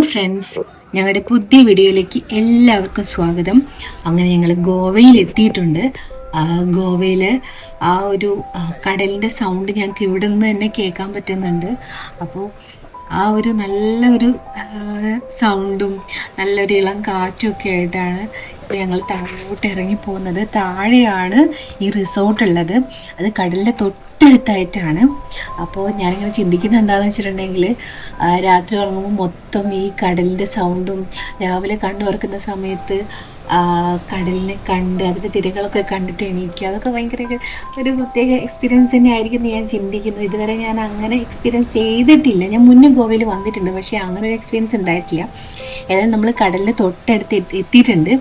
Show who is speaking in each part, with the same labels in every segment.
Speaker 1: Friends, ഞങ്ങളുടെ പുതിയ വീഡിയോയിലേക്ക് എല്ലാവർക്കും സ്വാഗതം. അങ്ങനെ ഞങ്ങൾ ഗോവയിൽ എത്തിയിട്ടുണ്ട്. ഗോവയിൽ ആ ഒരു കടലിൻ്റെ സൗണ്ട് ഞങ്ങൾക്ക് ഇവിടെ നിന്ന് തന്നെ കേൾക്കാൻ പറ്റുന്നുണ്ട്. അപ്പോൾ ആ ഒരു നല്ലൊരു സൗണ്ടും നല്ലൊരു ഇളം കാറ്റും ഒക്കെ ആയിട്ടാണ് ഞങ്ങൾ താഴോട്ട് ഇറങ്ങി പോകുന്നത്. താഴെയാണ് ഈ റിസോർട്ട് ഉള്ളത്. അത് കടലിൻ്റെ തൊട്ടടുത്തായിട്ടാണ്. അപ്പോൾ ഞാനിങ്ങനെ ചിന്തിക്കുന്നത് എന്താണെന്ന് വെച്ചിട്ടുണ്ടെങ്കിൽ, രാത്രി ഉറങ്ങുമ്പോൾ മൊത്തം ഈ കടലിൻ്റെ സൗണ്ടും രാവിലെ കണ്ണു തുറക്കുന്ന സമയത്ത് കടലിനെ കണ്ട് അതിൻ്റെ തിരകളൊക്കെ കണ്ടിട്ട് എണീക്കുക, അതൊക്കെ ഭയങ്കര ഒരു പ്രത്യേക എക്സ്പീരിയൻസ് തന്നെ ആയിരിക്കും എന്ന് ഞാൻ ചിന്തിക്കുന്നു. ഇതുവരെ ഞാൻ അങ്ങനെ എക്സ്പീരിയൻസ് ചെയ്തിട്ടില്ല. ഞാൻ മുന്നേ ഗോവയിൽ വന്നിട്ടുണ്ട്, പക്ഷേ അങ്ങനെ ഒരു എക്സ്പീരിയൻസ് ഉണ്ടായിട്ടില്ല. ഏതായാലും നമ്മൾ കടലിൻ്റെ തൊട്ടടുത്ത് എത്തിയിട്ടുണ്ട്.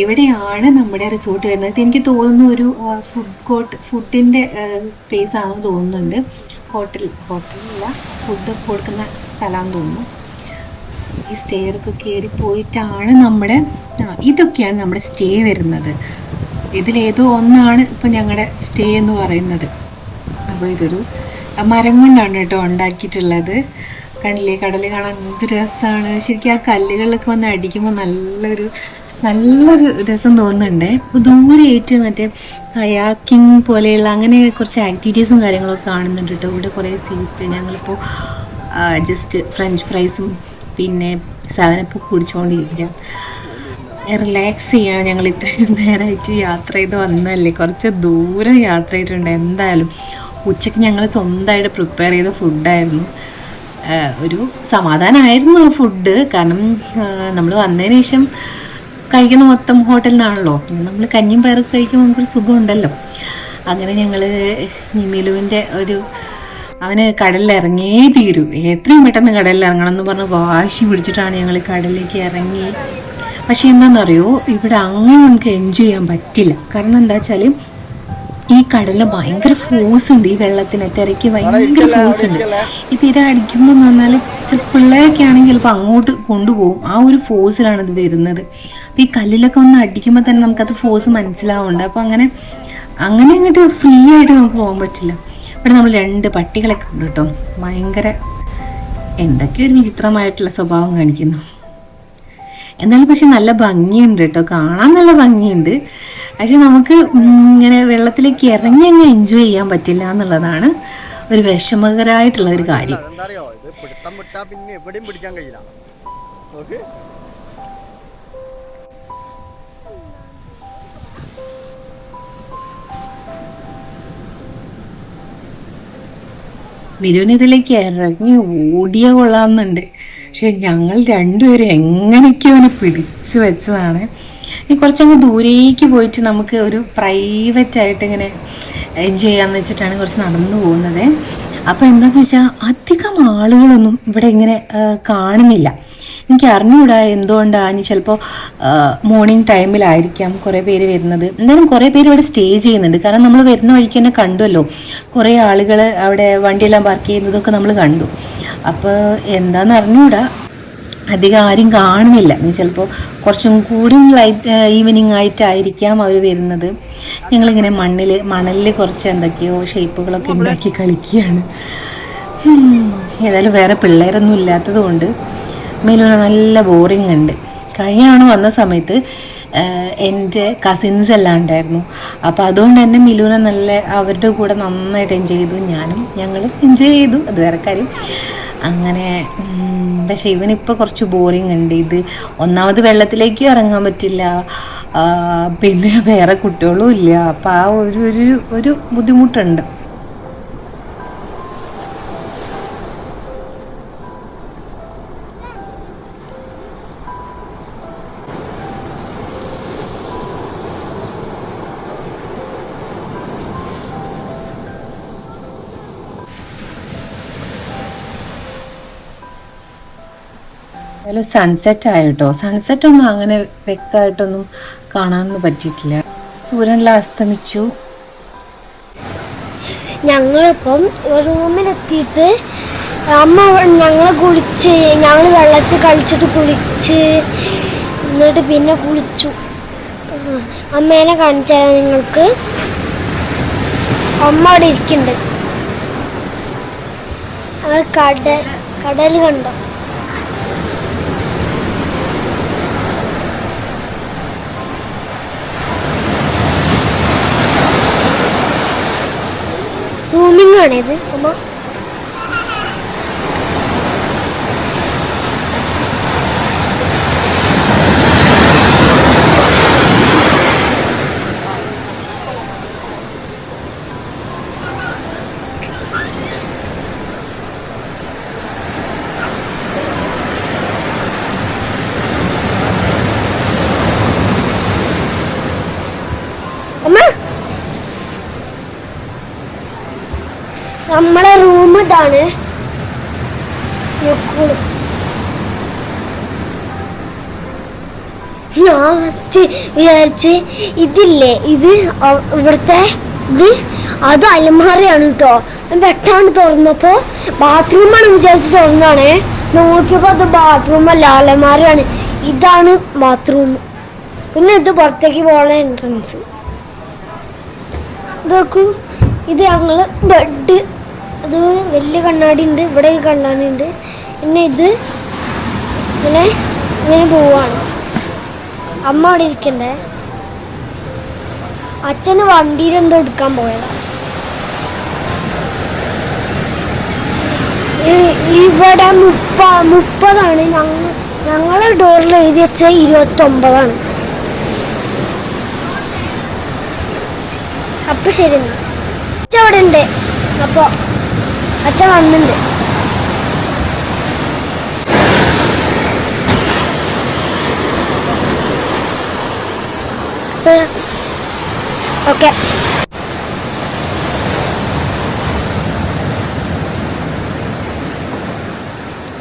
Speaker 1: ഇവിടെയാണ് നമ്മുടെ റിസോർട്ട് വരുന്നത്. എനിക്ക് തോന്നുന്നു ഒരു ഫുഡിൻ്റെ സ്പേസ് ആണെന്ന് തോന്നുന്നുണ്ട്. ഹോട്ടലല്ല, ഫുഡ് കൊടുക്കുന്ന സ്ഥലമാണെന്ന് തോന്നുന്നു. ഈ സ്റ്റെയറൊക്കെ കയറി പോയിട്ടാണ് ഇതൊക്കെയാണ് നമ്മുടെ സ്റ്റേ വരുന്നത്. ഇതിലേതോ ഒന്നാണ് ഇപ്പം ഞങ്ങളുടെ സ്റ്റേ എന്ന് പറയുന്നത്. അപ്പോൾ ഇതൊരു മരം കൊണ്ടാണ് കേട്ടോ ഉണ്ടാക്കിയിട്ടുള്ളത്. കണ്ടില്ലേ, കടൽ കാണാൻ എന്ത് രസമാണ്. ശരിക്കും ആ കല്ലുകളിലൊക്കെ വന്ന് അടിക്കുമ്പോൾ നല്ലൊരു രസം തോന്നുന്നുണ്ടേ. ദൂരെയായിട്ട് മറ്റേ കയാക്കിങ് പോലെയുള്ള അങ്ങനെ കുറച്ച് ആക്ടിവിറ്റീസും കാര്യങ്ങളൊക്കെ കാണുന്നുണ്ട് കേട്ടോ. ഇവിടെ കുറേ സീറ്റ്. ഞങ്ങളിപ്പോൾ ജസ്റ്റ് ഫ്രഞ്ച് ഫ്രൈസും പിന്നെ 7up കുടിച്ചുകൊണ്ടിരിക്കുക. റിലാക്സ് ചെയ്യണം. ഞങ്ങൾ ഇത്രയും നേരമായിട്ട് യാത്ര ചെയ്ത് വന്നതല്ലേ, കുറച്ച് ദൂരം യാത്ര ചെയ്തിട്ടുണ്ട്. എന്തായാലും ഉച്ചയ്ക്ക് ഞങ്ങൾ സ്വന്തമായിട്ട് പ്രിപ്പയർ ചെയ്ത ഫുഡായിരുന്നു. ഒരു സമാധാനമായിരുന്നു ആ ഫുഡ്. കാരണം നമ്മൾ വന്നതിന് ശേഷം കഴിക്കുന്ന മൊത്തം ഹോട്ടലിൽ നിന്നാണല്ലോ. നമ്മൾ കഞ്ഞിയും പയറൊക്കെ കഴിക്കുമ്പോൾ നമുക്കൊരു സുഖമുണ്ടല്ലോ. അങ്ങനെ ഞങ്ങൾ മിലുവിൻ്റെ അവന് കടലിൽ ഇറങ്ങിയേ തീരൂ, എത്രയും പെട്ടെന്ന് കടലിൽ ഇറങ്ങണം എന്ന് പറഞ്ഞ് വാശി പിടിച്ചിട്ടാണ് ഞങ്ങൾ കടലിലേക്ക് ഇറങ്ങി. പക്ഷെ എന്താണെന്നറിയോ, ഇവിടെ അങ്ങനെ നമുക്ക് എൻജോയ് ചെയ്യാൻ പറ്റില്ല. കാരണം എന്താ വെച്ചാൽ ഈ കടലിൽ ഭയങ്കര ഫോഴ്സ് ഉണ്ട്. ഈ വെള്ളത്തിന് തിരക്ക് ഭയങ്കര ഫോഴ്സ് ഉണ്ട്. ഈ തിര അടിക്കുമ്പോൾ എന്ന് പറഞ്ഞാൽ പിള്ളേരൊക്കെ ആണെങ്കിൽ ചിലപ്പോൾ അങ്ങോട്ട് കൊണ്ടുപോകും. ആ ഒരു ഫോഴ്സിലാണ് ഇത് വരുന്നത്. അപ്പോൾ ഈ കല്ലിലൊക്കെ ഒന്ന് അടിക്കുമ്പോൾ തന്നെ നമുക്കത് ഫോഴ്സ് മനസ്സിലാവുന്നുണ്ട്. അപ്പോൾ അങ്ങനെ അങ്ങോട്ട് ഫ്രീ ആയിട്ട് നമുക്ക് പോകാൻ പറ്റില്ല. ഇവിടെ നമ്മൾ 2 പട്ടികളൊക്കെ ഉണ്ട് കേട്ടോ. ഭയങ്കര എന്തൊക്കെയോ ഒരു വിചിത്രമായിട്ടുള്ള സ്വഭാവം കാണിക്കുന്നു. എന്നാലും പക്ഷെ നല്ല ഭംഗിയുണ്ട് കേട്ടോ, കാണാൻ നല്ല ഭംഗിയുണ്ട്. പക്ഷെ നമുക്ക് ഇങ്ങനെ വെള്ളത്തിലേക്ക് ഇറങ്ങി അങ്ങ് എൻജോയ് ചെയ്യാൻ പറ്റില്ല എന്നുള്ളതാണ് ഒരു വിഷമകരമായിട്ടുള്ള ഒരു കാര്യം. മിലുവിന് ഇതിലേക്ക് ഇറങ്ങി ഓടിയ കൊള്ളാമെന്നുണ്ട്. പക്ഷെ ഞങ്ങൾ രണ്ടുപേരും എങ്ങനെയൊക്കെയോ അവനെ പിടിച്ചു വെച്ചതാണ്. ഇനി കുറച്ചങ്ങ് ദൂരേക്ക് പോയിട്ട് നമുക്ക് ഒരു പ്രൈവറ്റായിട്ട് ഇങ്ങനെ എൻജോയ് ചെയ്യാമെന്ന് വെച്ചിട്ടാണ് കുറച്ച് നടന്നു പോകുന്നത്. അപ്പോൾ എന്താണെന്ന് വെച്ചാൽ അധികം ആളുകളൊന്നും ഇവിടെ ഇങ്ങനെ കാണുന്നില്ല. എനിക്ക് അറിഞ്ഞുകൂടാ എന്തുകൊണ്ടാണ്. ഇനി ചിലപ്പോൾ മോർണിംഗ് ടൈമിലായിരിക്കാം കുറേ പേര് വരുന്നത്. എന്തായാലും കുറേ പേര് ഇവിടെ സ്റ്റേ ചെയ്യുന്നുണ്ട്. കാരണം നമ്മൾ വരുന്ന വഴിക്ക് തന്നെ കണ്ടുവല്ലോ, കുറേ ആളുകൾ അവിടെ വണ്ടിയെല്ലാം പാർക്ക് ചെയ്യുന്നതൊക്കെ നമ്മൾ കണ്ടു. അപ്പോൾ എന്താണെന്ന് അറിഞ്ഞുകൂടാ, അധികം ആരും കാണുന്നില്ല. ഇനി ചിലപ്പോൾ കുറച്ചും കൂടി ഈവനിങ് ആയിട്ടായിരിക്കാം അവർ വരുന്നത്. ഞങ്ങളിങ്ങനെ മണലിൽ കുറച്ച് എന്തൊക്കെയോ ഷേപ്പുകളൊക്കെ ഉണ്ടാക്കി കളിക്കുകയാണ്. ഏതായാലും വേറെ പിള്ളേരൊന്നും ഇല്ലാത്തത് കൊണ്ട് മിലുവിന് നല്ല ബോറിങ് ഉണ്ട്. കഴിഞ്ഞ വന്ന സമയത്ത് എൻ്റെ കസിൻസ് എല്ലാം ഉണ്ടായിരുന്നു. അപ്പോൾ അതുകൊണ്ട് തന്നെ മിലുവിനെ അവരുടെ കൂടെ നന്നായിട്ട് എൻജോയ് ചെയ്തു. ഞങ്ങളും എൻജോയ് ചെയ്തു, അത് വേറെ കാര്യം. അങ്ങനെ പക്ഷെ ഇവനിപ്പോൾ കുറച്ച് ബോറിങ് ഉണ്ട്. ഇത് ഒന്നാമത് വെള്ളത്തിലേക്ക് ഇറങ്ങാൻ പറ്റില്ല, പിന്നെ വേറെ കുട്ടികളും ഇല്ല. അപ്പോൾ ആ ഒരു ബുദ്ധിമുട്ടുണ്ട്. അതിൽ സൺസെറ്റ് ആയിട്ടോ. സൺസെറ്റൊന്നും അങ്ങനെ വ്യക്തമായിട്ടൊന്നും കാണാനൊന്നും പറ്റിയിട്ടില്ല. സൂര്യനെല്ലാം അസ്തമിച്ചു.
Speaker 2: ഞങ്ങളിപ്പം റൂമിലെത്തിയിട്ട് അമ്മ ഞങ്ങൾ വെള്ളത്തിൽ കളിച്ചിട്ട് കുളിച്ച്, എന്നിട്ട് പിന്നെ കുളിച്ചു. അമ്മേനെ കാണിച്ചു തരാം നിങ്ങൾക്ക്. അമ്മ അവിടെ ഇരിക്കുന്നുണ്ട്. കടൽ കണ്ടോ? സൂമിങ് ആണിത് അമ്മ. നമ്മളെ റൂം ഇതാണ്. ഞാൻ ഫസ്റ്റ് വിചാരിച്ച് ഇതില്ലേ, ഇത് ഇവിടുത്തെ ഇത് അത് അലമാരയാണ് കേട്ടോ. ഞാൻ പെട്ടെന്ന് തുറന്നപ്പോ ബാത്റൂമാണ് വിചാരിച്ച് തുറന്നാണേ. നോക്കിയപ്പോ അത് ബാത്റൂം അല്ല, അലമാരയാണ്. ഇതാണ് ബാത്റൂം. പിന്നെ ഇത് പുറത്തേക്ക് പോകാനുള്ള എൻട്രൻസ്. നോക്കൂ, ഇത് ഞങ്ങള് ബെഡ്. അത് വലിയ കണ്ണാടി ഉണ്ട്, ഇവിടെ ഒരു കണ്ണാടി ഉണ്ട്. പിന്നെ ഇത് ഇങ്ങനെ ഇങ്ങനെ പോവാണ്. അമ്മ അവിടെ ഇരിക്കണ്ടേ. അച്ഛന് വണ്ടിയിൽ എന്തോ എടുക്കാൻ പോയതാ. ഇവിടെ 30ആണ്. ഞങ്ങളെ ഡോറിൽ എഴുതി വെച്ച 29ആണ്. അപ്പൊ ശരി, അച്ഛൻ അവിടെ ഉണ്ട്. അപ്പൊ അച്ഛൻ വന്നിട്ടുണ്ട്. ഓക്കെ,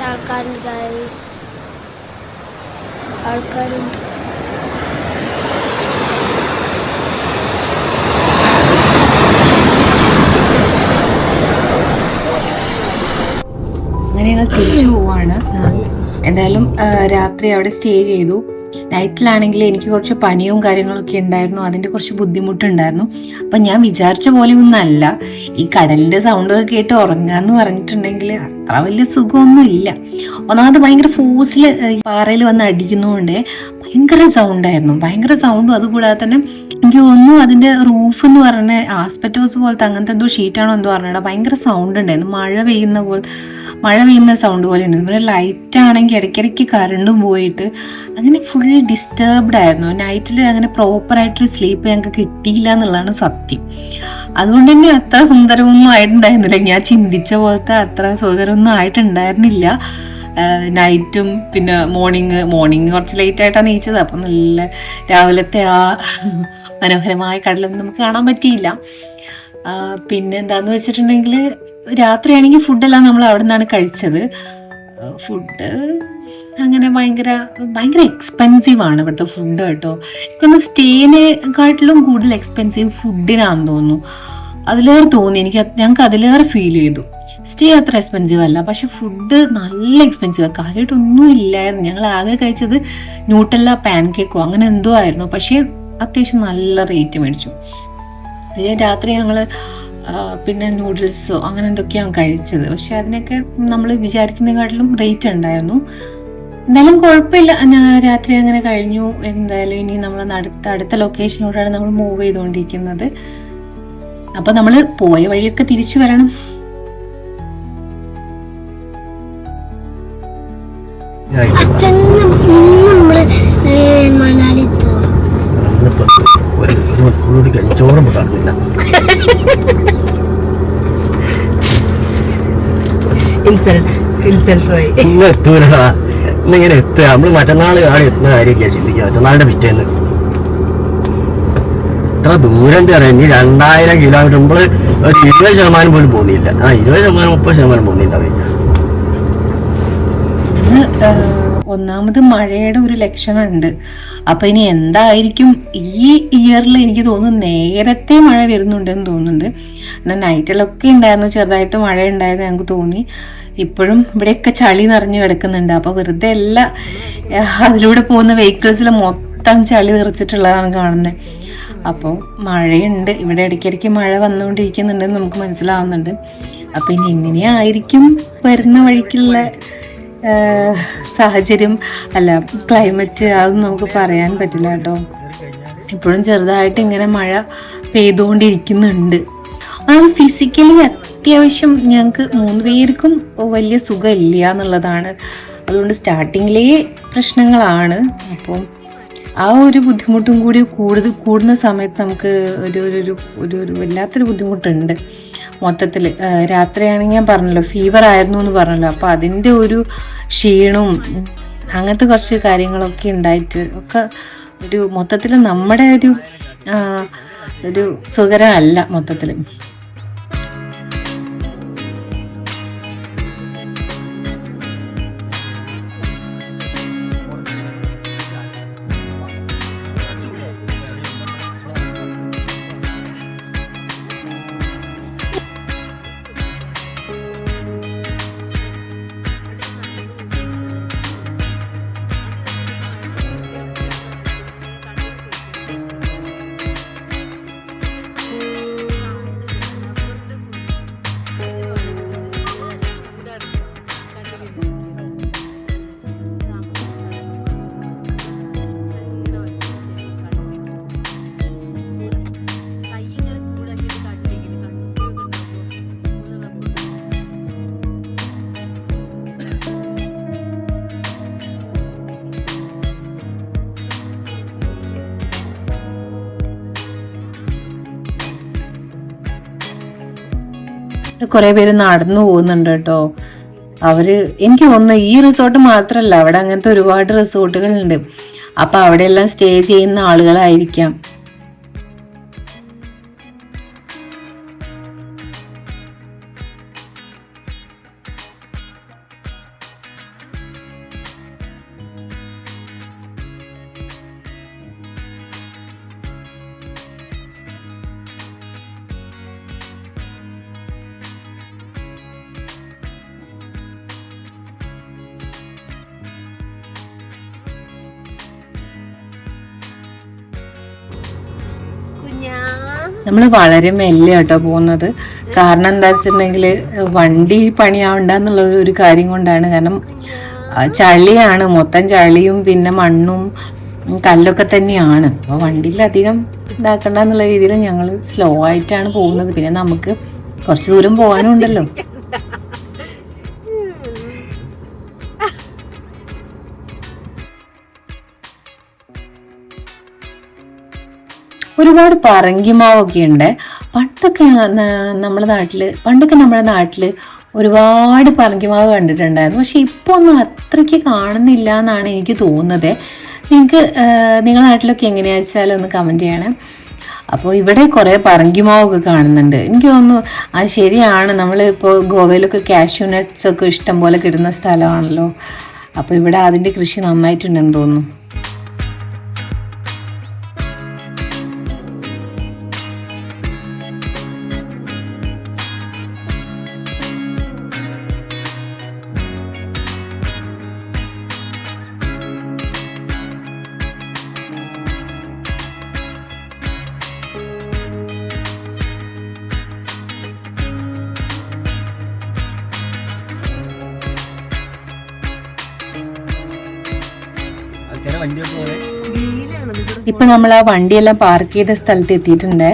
Speaker 2: ആൾക്കാരുണ്ട് ഗൈസ്, ആൾക്കാരുണ്ട്.
Speaker 1: അങ്ങനെ ഞങ്ങൾ തിരിച്ചു പോവാണ്. എന്തായാലും രാത്രി അവിടെ സ്റ്റേ ചെയ്തു. നൈറ്റിലാണെങ്കിൽ എനിക്ക് കുറച്ച് പനിയും കാര്യങ്ങളൊക്കെ ഉണ്ടായിരുന്നു, അതിൻ്റെ കുറച്ച് ബുദ്ധിമുട്ടുണ്ടായിരുന്നു. അപ്പം ഞാൻ വിചാരിച്ച പോലെ ഒന്നല്ല. ഈ കടലിൻ്റെ സൗണ്ടൊക്കെ കേട്ട് ഉറങ്ങാന്ന് പറഞ്ഞിട്ടുണ്ടെങ്കിൽ അത്ര വലിയ സുഖമൊന്നും ഇല്ല. ഒന്നാമത് ഭയങ്കര ഫോഴ്സിൽ പാറയിൽ വന്ന് അടിക്കുന്നതുകൊണ്ട് ഭയങ്കര സൗണ്ടായിരുന്നു, ഭയങ്കര സൗണ്ടും. അതുകൂടാതെ തന്നെ എനിക്ക് തോന്നുന്നു അതിൻ്റെ റൂഫ് എന്ന് പറഞ്ഞ ആസ്പെറ്റോസ് പോലത്തെ അങ്ങനത്തെ എന്തോ ഷീറ്റാണോ എന്തോ പറഞ്ഞിട്ട് ഭയങ്കര സൗണ്ട് ഉണ്ടായിരുന്നു. മഴ പെയ്യുന്ന സൗണ്ട് പോലെ ഉണ്ട്. ഇവിടെ ലൈറ്റ് ആണെങ്കിൽ ഇടയ്ക്കിടയ്ക്ക് കറണ്ടും പോയിട്ട് അങ്ങനെ ഫുൾ ഡിസ്റ്റർബ്ഡ് ആയിരുന്നു. നൈറ്റിൽ അങ്ങനെ പ്രോപ്പറായിട്ടൊരു സ്ലീപ്പ് ഞങ്ങൾക്ക് കിട്ടിയില്ല എന്നുള്ളതാണ് സത്യം. അതുകൊണ്ട് തന്നെ അത്ര സുന്ദരമൊന്നും ആയിട്ടുണ്ടായിരുന്നില്ല. ഞാൻ ചിന്തിച്ച പോലത്തെ അത്ര സുഖകരമൊന്നും ആയിട്ടുണ്ടായിരുന്നില്ല. നൈറ്റും പിന്നെ മോർണിംഗ് കുറച്ച് ലേറ്റ് ആയിട്ടാണ് നീച്ചത്. അപ്പം നല്ല രാവിലത്തെ ആ മനോഹരമായ കടലൊന്നും നമുക്ക് കാണാൻ പറ്റിയില്ല. പിന്നെ എന്താന്ന് വെച്ചിട്ടുണ്ടെങ്കിൽ രാത്രിയാണെങ്കിൽ ഫുഡെല്ലാം നമ്മൾ അവിടെ നിന്നാണ് കഴിച്ചത്. ഫുഡ് അങ്ങനെ ഭയങ്കര എക്സ്പെൻസീവ് ആണ് ഇവിടുത്തെ ഫുഡ് കേട്ടോ. എനിക്കൊന്ന് സ്റ്റേനെക്കാട്ടിലും കൂടുതൽ എക്സ്പെൻസീവ് ഫുഡിനാണെന്ന് തോന്നുന്നു. അതിലേറെ തോന്നി ഞങ്ങൾക്ക് അതിലേറെ ഫീൽ ചെയ്തു. സ്റ്റേ അത്ര എക്സ്പെൻസീവ് അല്ല, പക്ഷെ ഫുഡ് നല്ല എക്സ്പെൻസീവ്. കാര്യമായിട്ടൊന്നും ഇല്ലായിരുന്നു. ഞങ്ങൾ ആകെ കഴിച്ചത് ന്യൂട്ടെല്ല പാൻകേക്കോ അങ്ങനെ എന്തോ ആയിരുന്നു, പക്ഷേ അത്യാവശ്യം നല്ല റേറ്റ് മേടിച്ചു. രാത്രി ഞങ്ങൾ പിന്നെ നൂഡിൽസോ അങ്ങനെ എന്തൊക്കെയാണ് കഴിച്ചത്. പക്ഷെ അതിനൊക്കെ നമ്മൾ വിചാരിക്കുന്നതിനെക്കാട്ടിലും റേറ്റ് ഉണ്ടായിരുന്നു. എന്തായാലും കുഴപ്പമില്ല, രാത്രി അങ്ങനെ കഴിഞ്ഞു. എന്തായാലും ഇനി നമ്മൾ അടുത്ത ലൊക്കേഷനോടാണ് നമ്മൾ മൂവ് ചെയ്തുകൊണ്ടിരിക്കുന്നത്. അപ്പം നമ്മൾ പോയ വഴിയൊക്കെ തിരിച്ചു വരണം.
Speaker 3: ചോറും കാണുന്നില്ല. ഇന്നിങ്ങനെ എത്തുക. നമ്മള് മറ്റന്നാൾ ആണ് എത്തുന്ന കാര്യമൊക്കെയാ ചിന്തിക്കുക. മറ്റന്നാളിന്റെ പിറ്റേന്ന് ഇത്ര ദൂരം പറയാം. ഇനി 2000 കിലോമീറ്റർ നമ്മള് ഒരു 20% പോലും പോകുന്നില്ല. 20% 30% പോകുന്നില്ല.
Speaker 1: ഒന്നാമത് മഴയുടെ ഒരു ലക്ഷണമുണ്ട്. അപ്പൊ ഇനി എന്തായിരിക്കും ഈ ഇയറിൽ എനിക്ക് തോന്നുന്നു നേരത്തെ മഴ വരുന്നുണ്ടെന്ന് തോന്നുന്നുണ്ട്. എന്നാൽ നൈറ്റിലൊക്കെ ഉണ്ടായിരുന്നു, ചെറുതായിട്ട് മഴ ഉണ്ടായിരുന്നു ഞങ്ങൾക്ക് തോന്നി. ഇപ്പോഴും ഇവിടെയൊക്കെ ചളി നിറഞ്ഞു കിടക്കുന്നുണ്ട്. അപ്പോൾ വെറുതെ എല്ലാ അതിലൂടെ പോകുന്ന വെഹിക്കിൾസിൽ മൊത്തം ചളി നിറച്ചിട്ടുള്ളതാണ് കാണുന്നത്. അപ്പോൾ മഴയുണ്ട് ഇവിടെ, ഇടയ്ക്കിടയ്ക്ക് മഴ വന്നുകൊണ്ടിരിക്കുന്നുണ്ടെന്ന് നമുക്ക് മനസ്സിലാവുന്നുണ്ട്. അപ്പോൾ ഇനി എങ്ങനെയായിരിക്കും വരുന്ന വഴിക്കുള്ള സാഹചര്യം അല്ല ക്ലൈമറ്റ്, അതൊന്നും നമുക്ക് പറയാൻ പറ്റില്ല കേട്ടോ. ഇപ്പോഴും ചെറുതായിട്ട് ഇങ്ങനെ മഴ പെയ്തുകൊണ്ടിരിക്കുന്നുണ്ട്. ആ ഫിസിക്കലി അത്യാവശ്യം ഞങ്ങൾക്ക് 3 പേർക്കും വലിയ സുഖമില്ല എന്നുള്ളതാണ്. അതുകൊണ്ട് സ്റ്റാർട്ടിങ്ങിലേ പ്രശ്നങ്ങളാണ്. അപ്പം ആ ഒരു ബുദ്ധിമുട്ടും കൂടി കൂടുന്ന സമയത്ത് നമുക്ക് ഒരു വല്ലാത്തൊരു ബുദ്ധിമുട്ടുണ്ട് മൊത്തത്തിൽ. രാത്രിയാണെങ്കിൽ ഞാൻ പറഞ്ഞല്ലോ ഫീവർ ആയിരുന്നു എന്ന് പറഞ്ഞല്ലോ, അപ്പോൾ അതിൻ്റെ ഒരു ക്ഷീണവും അങ്ങനത്തെ കുറച്ച് കാര്യങ്ങളൊക്കെ ഉണ്ടായിട്ട് ഒക്കെ ഒരു മൊത്തത്തിൽ നമ്മുടെ ഒരു സുഖകരമല്ല മൊത്തത്തിൽ. കുറേ പേര് നടന്നു പോകുന്നുണ്ട് കേട്ടോ. എനിക്ക് തോന്നുന്നു ഈ റിസോർട്ട് മാത്രമല്ല, അവിടെ അങ്ങനത്തെ ഒരുപാട് റിസോർട്ടുകളുണ്ട്. അപ്പൊ അവിടെയെല്ലാം സ്റ്റേ ചെയ്യുന്ന ആളുകളായിരിക്കാം. നമ്മൾ വളരെ മെല്ലെ കേട്ടോ പോകുന്നത്. കാരണം എന്താ വെച്ചിട്ടുണ്ടെങ്കിൽ വണ്ടി പണിയാവണ്ടെന്നുള്ള ഒരു കാര്യം കൊണ്ടാണ്. കാരണം ചളിയാണ്, മൊത്തം ചളിയും പിന്നെ മണ്ണും കല്ലൊക്കെ തന്നെയാണ്. അപ്പോൾ വണ്ടിയിലധികം ഇതാക്കണ്ട എന്നുള്ള രീതിയിൽ ഞങ്ങൾ സ്ലോ ആയിട്ടാണ് പോകുന്നത്. പിന്നെ നമുക്ക് കുറച്ച് ദൂരം പോകാനും ഉണ്ടല്ലോ. ഒരുപാട് പറങ്കിമാവൊക്കെ ഉണ്ട്. പണ്ടൊക്കെ നമ്മുടെ നാട്ടിൽ ഒരുപാട് പറങ്കിമാവ് കണ്ടിട്ടുണ്ടായിരുന്നു. പക്ഷെ ഇപ്പോൾ ഒന്നും അത്രയ്ക്ക് കാണുന്നില്ല എന്നാണ് എനിക്ക് തോന്നുന്നത്. നിങ്ങളുടെ നാട്ടിലൊക്കെ എങ്ങനെയാണെന്ന് വെച്ചാൽ ഒന്ന് കമൻറ്റ് ചെയ്യണം. അപ്പോൾ ഇവിടെ കുറേ പറങ്കിമാവൊക്കെ കാണുന്നുണ്ട്. എനിക്ക് തോന്നുന്നു അത് ശരിയാണ്. നമ്മളിപ്പോൾ ഗോവയിലൊക്കെ കാഷ്യൂ നട്ട്സ് ഒക്കെ ഇഷ്ടം പോലെ കിട്ടുന്ന സ്ഥലമാണല്ലോ. അപ്പോൾ ഇവിടെ അതിൻ്റെ കൃഷി നന്നായിട്ടുണ്ടെന്ന് തോന്നുന്നു. ഇപ്പൊ നമ്മൾ ആ വണ്ടിയെല്ലാം പാർക്ക് ചെയ്ത സ്ഥലത്ത് എത്തിയിട്ടുണ്ട്.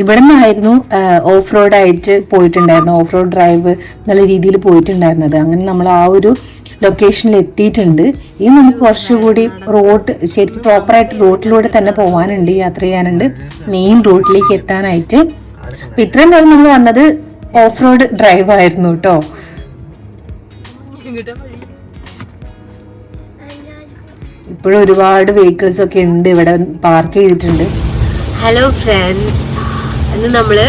Speaker 1: ഇവിടെ നിന്നായിരുന്നു ഓഫ് റോഡ് ആയിട്ട് പോയിട്ടുണ്ടായിരുന്നു, ഓഫ് റോഡ് ഡ്രൈവ് എന്നുള്ള രീതിയിൽ പോയിട്ടുണ്ടായിരുന്നത്. അങ്ങനെ നമ്മൾ ആ ഒരു ലൊക്കേഷനിൽ എത്തിയിട്ടുണ്ട്. ഇനി നമുക്ക് കുറച്ചുകൂടി ശരിക്കും പ്രോപ്പറായിട്ട് റോഡിലൂടെ തന്നെ പോകാനുണ്ട്, യാത്ര ചെയ്യാനുണ്ട് മെയിൻ റോഡിലേക്ക് എത്താനായിട്ട്. അപ്പൊ ഇത്രയും നേരം നമ്മൾ വന്നത് ഓഫ് റോഡ് ഡ്രൈവ് ആയിരുന്നു കേട്ടോ. ഇപ്പോഴും ഒരുപാട് വെഹിക്കിൾസ് ഒക്കെ ഉണ്ട് ഇവിടെ പാർക്ക് ചെയ്തിട്ടുണ്ട്.
Speaker 4: ഹലോ ഫ്രണ്ട്സ്, ഇന്ന് നമ്മള്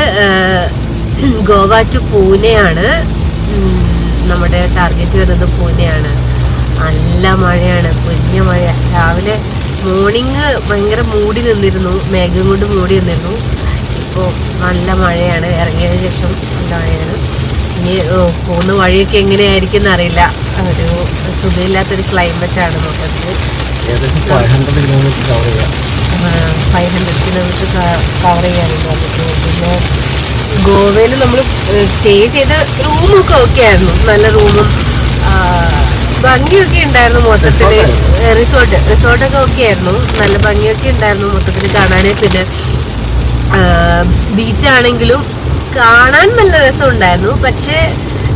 Speaker 4: ഗോവ ടു പൂനെയാണ്. നമ്മുടെ ടാർഗറ്റ് വരുന്നത് പൂനെയാണ്. നല്ല മഴയാണ്, പൊരിഞ്ഞ മഴ. രാവിലെ മോർണിംഗ് ഭയങ്കര മൂടി നിന്നിരുന്നു, മേഘം കൊണ്ട് മൂടി നിന്നിരുന്നു. ഇപ്പോൾ നല്ല മഴയാണ്. ഇറങ്ങിയതിന് ശേഷം നല്ല മഴയാണ്. ഇനി പോകുന്ന വഴിയൊക്കെ എങ്ങനെയായിരിക്കും എന്നറിയില്ല. ഒരു സുഖമില്ലാത്തൊരു ക്ലൈമറ്റാണ് മൊത്തത്തിൽ.
Speaker 3: 500 കിലോമീറ്റർ കവർ ചെയ്യാം.
Speaker 4: 500 കിലോമീറ്റർ കവർ ചെയ്യാനുണ്ട് നമുക്ക്. പിന്നെ ഗോവയിൽ നമ്മൾ സ്റ്റേ ചെയ്ത റൂമൊക്കെ ഓക്കെ ആയിരുന്നു, നല്ല റൂമും ഭംഗിയൊക്കെ ഉണ്ടായിരുന്നു മൊത്തത്തിൽ. റിസോർട്ടൊക്കെ ഓക്കെ ആയിരുന്നു, നല്ല ഭംഗിയൊക്കെ ഉണ്ടായിരുന്നു മൊത്തത്തിൽ കാണാൻ. പിന്നെ ബീച്ചാണെങ്കിലും കാണാൻ നല്ല രസമുണ്ടായിരുന്നു. പക്ഷേ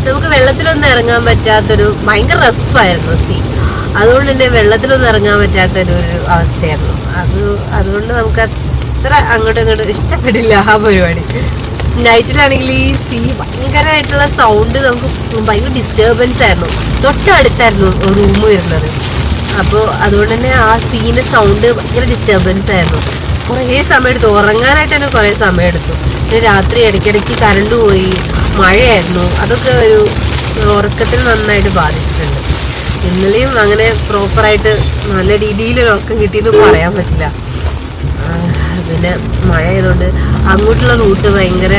Speaker 4: നമുക്ക് വെള്ളത്തിലൊന്നും ഇറങ്ങാൻ പറ്റാത്തൊരു ഭയങ്കര റഫായിരുന്നു സീ. അതുകൊണ്ട് തന്നെ വെള്ളത്തിലൊന്നും ഇറങ്ങാൻ പറ്റാത്തൊരു അവസ്ഥയായിരുന്നു. അതുകൊണ്ട് നമുക്ക് അത്ര അങ്ങോട്ടും ഇങ്ങോട്ടും ഇഷ്ടപ്പെട്ടില്ല ആ പരിപാടി. നൈറ്റിലാണെങ്കിൽ ഈ സീ ഭയങ്കരമായിട്ടുള്ള സൗണ്ട്, നമുക്ക് ഭയങ്കര ഡിസ്റ്റർബൻസ് ആയിരുന്നു. തൊട്ടടുത്തായിരുന്നു റൂം വരുന്നത്. അപ്പോൾ അതുകൊണ്ട് തന്നെ ആ സീൻ്റെ സൗണ്ട് ഭയങ്കര ഡിസ്റ്റർബൻസ് ആയിരുന്നു. കുറേ സമയം എടുത്തു, ഉറങ്ങാനായിട്ട് തന്നെ കുറേ സമയം എടുത്തു. പിന്നെ രാത്രി ഇടയ്ക്കിടയ്ക്ക് കറണ്ട് പോയി, മഴയായിരുന്നു. അതൊക്കെ ഒരു ഉറക്കത്തിൽ നന്നായിട്ട് ബാധിച്ചിട്ടുണ്ട്. ഇന്നലെയും അങ്ങനെ പ്രോപ്പറായിട്ട് നല്ല രീതിയിൽ ഒരു ഉറക്കം കിട്ടിയെന്ന് പറയാൻ പറ്റില്ല. പിന്നെ മഴ ആയതുകൊണ്ട് അങ്ങോട്ടുള്ള റൂട്ട് ഭയങ്കര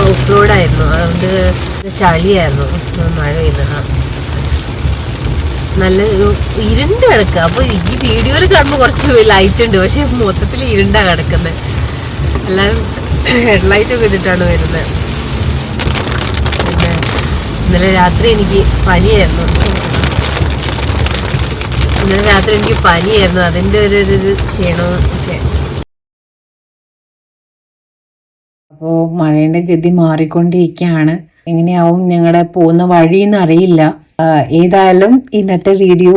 Speaker 4: ഓഫ് റോഡായിരുന്നു. അതുകൊണ്ട് ചളിയായിരുന്നു മഴ പെയ്യുന്നത്. നല്ല ഇരുണ്ട് കിടക്കുക. അപ്പോൾ ഈ വീഡിയോയിൽ കാണുമ്പോൾ കുറച്ച് ലൈറ്റ് ഉണ്ട്, പക്ഷെ മൊത്തത്തിൽ ഇരുണ്ടാണ് കിടക്കുന്നത്. എല്ലാവരും ഹെഡ്ലൈറ്റൊക്കെ ഇട്ടിട്ടാണ് വരുന്നത്. പിന്നെ ഇന്നലെ രാത്രി എനിക്ക് പനിയായിരുന്നു. അതിൻ്റെ ഒരു ക്ഷീണവും ഒക്കെ.
Speaker 1: അപ്പോൾ മഴയുടെ ഗതി മാറിക്കൊണ്ടിരിക്കുകയാണ്. എങ്ങനെയാവും ഞങ്ങളുടെ പോകുന്ന വഴിയെന്ന് അറിയില്ല. ഏതായാലും ഇന്നത്തെ വീഡിയോ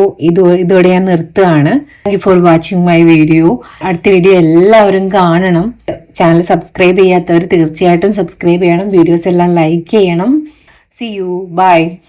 Speaker 1: ഇതോടെ ഞാൻ നിർത്തുകയാണ്. Thank you for watching my video. അടുത്ത വീഡിയോ എല്ലാവരും കാണണം. ചാനൽ സബ്സ്ക്രൈബ് ചെയ്യാത്തവർ തീർച്ചയായിട്ടും സബ്സ്ക്രൈബ് ചെയ്യണം. വീഡിയോസ് എല്ലാം ലൈക്ക് ചെയ്യണം. See you. Bye.